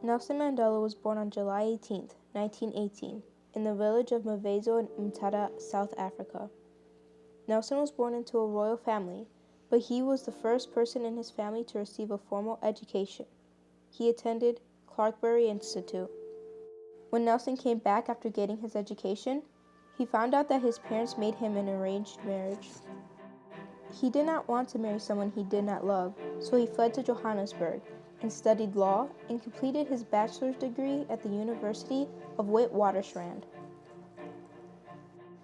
Nelson Mandela was born on July 18, 1918, in the village of Mvezo in Mthatha, South Africa. Nelson was born into a royal family, but he was the first person in his family to receive a formal education. He attended Clarkbury Institute. When Nelson came back after getting his education, he found out that his parents made him an arranged marriage. He did not want to marry someone he did not love, so he fled to Johannesburg and studied law and completed his bachelor's degree at the University of Witwatersrand.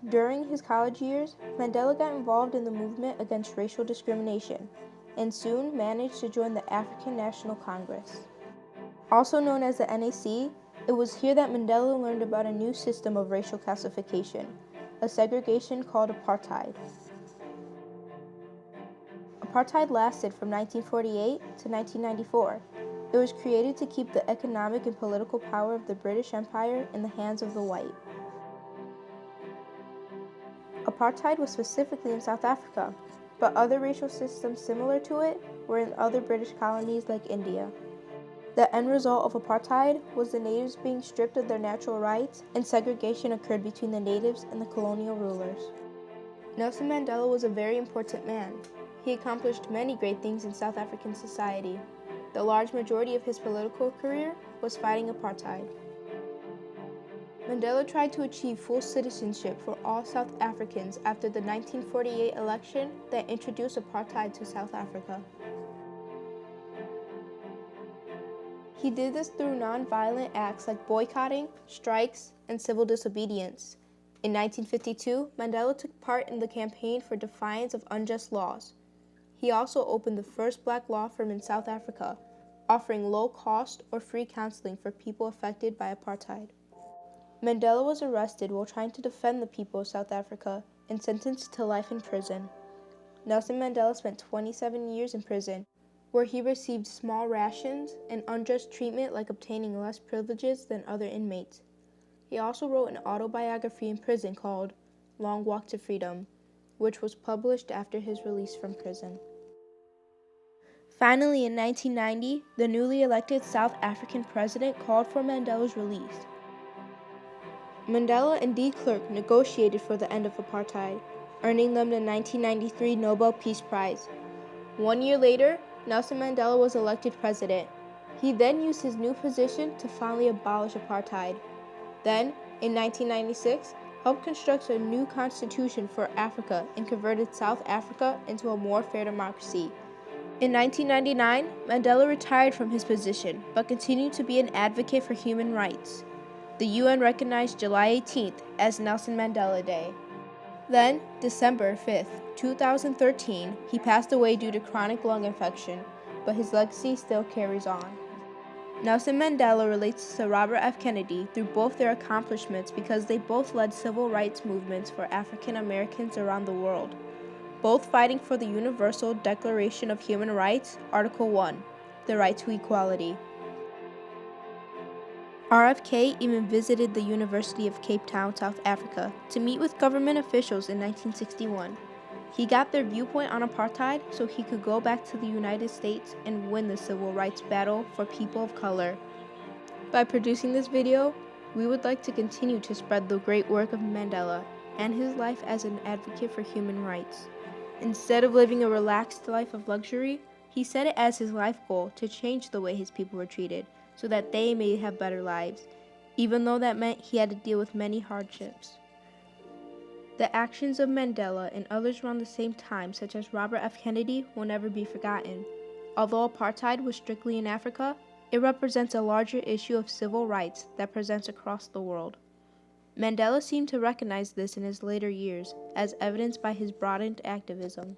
During his college years, Mandela got involved in the movement against racial discrimination and soon managed to join the African National Congress. Also known as the NAC, it was here that Mandela learned about a new system of racial classification, a segregation called apartheid. Apartheid lasted from 1948 to 1994. It was created to keep the economic and political power of the British Empire in the hands of the white. Apartheid was specifically in South Africa, but other racial systems similar to it were in other British colonies like India. The end result of apartheid was the natives being stripped of their natural rights, and segregation occurred between the natives and the colonial rulers. Nelson Mandela was a very important man. He accomplished many great things in South African society. The large majority of his political career was fighting apartheid. Mandela tried to achieve full citizenship for all South Africans after the 1948 election that introduced apartheid to South Africa. He did this through non-violent acts like boycotting, strikes, and civil disobedience. In 1952, Mandela took part in the campaign for defiance of unjust laws. He also opened the first black law firm in South Africa, offering low-cost or free counseling for people affected by apartheid. Mandela was arrested while trying to defend the people of South Africa and sentenced to life in prison. Nelson Mandela spent 27 years in prison, where he received small rations and unjust treatment like obtaining less privileges than other inmates. He also wrote an autobiography in prison called Long Walk to Freedom, which was published after his release from prison. Finally, in 1990, the newly elected South African president called for Mandela's release. Mandela and de Klerk negotiated for the end of apartheid, earning them the 1993 Nobel Peace Prize. 1 year later, Nelson Mandela was elected president. He then used his new position to finally abolish apartheid. Then, in 1996, helped construct a new constitution for Africa and converted South Africa into a more fair democracy. In 1999, Mandela retired from his position, but continued to be an advocate for human rights. The UN recognized July 18th as Nelson Mandela Day. Then, December 5th, 2013, he passed away due to chronic lung infection, but his legacy still carries on. Nelson Mandela relates to Robert F. Kennedy through both their accomplishments because they both led civil rights movements for African Americans around the world, both fighting for the Universal Declaration of Human Rights, Article 1, the right to equality. RFK even visited the University of Cape Town, South Africa, to meet with government officials in 1961. He got their viewpoint on apartheid so he could go back to the United States and win the civil rights battle for people of color. By producing this video, we would like to continue to spread the great work of Mandela and his life as an advocate for human rights. Instead of living a relaxed life of luxury, he set it as his life goal to change the way his people were treated so that they may have better lives, even though that meant he had to deal with many hardships. The actions of Mandela and others around the same time, such as Robert F. Kennedy, will never be forgotten. Although apartheid was strictly in Africa, it represents a larger issue of civil rights that presents across the world. Mandela seemed to recognize this in his later years, as evidenced by his broadened activism.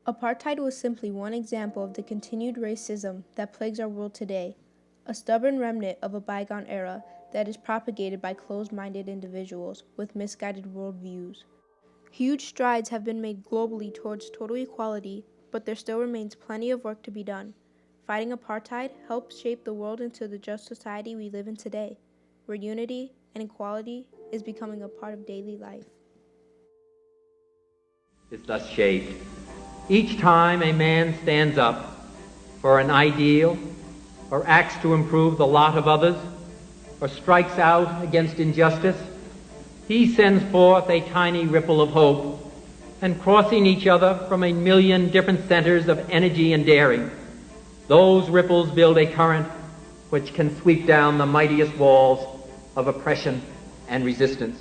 Apartheid was simply one example of the continued racism that plagues our world today, a stubborn remnant of a bygone era that is propagated by closed-minded individuals with misguided worldviews. Huge strides have been made globally towards total equality, but there still remains plenty of work to be done. Fighting apartheid helps shape the world into the just society we live in today, where unity and equality is becoming a part of daily life. Is thus shaped. Each time a man stands up for an ideal or acts to improve the lot of others, or strikes out against injustice, he sends forth a tiny ripple of hope, and crossing each other from a million different centers of energy and daring, those ripples build a current which can sweep down the mightiest walls of oppression and resistance.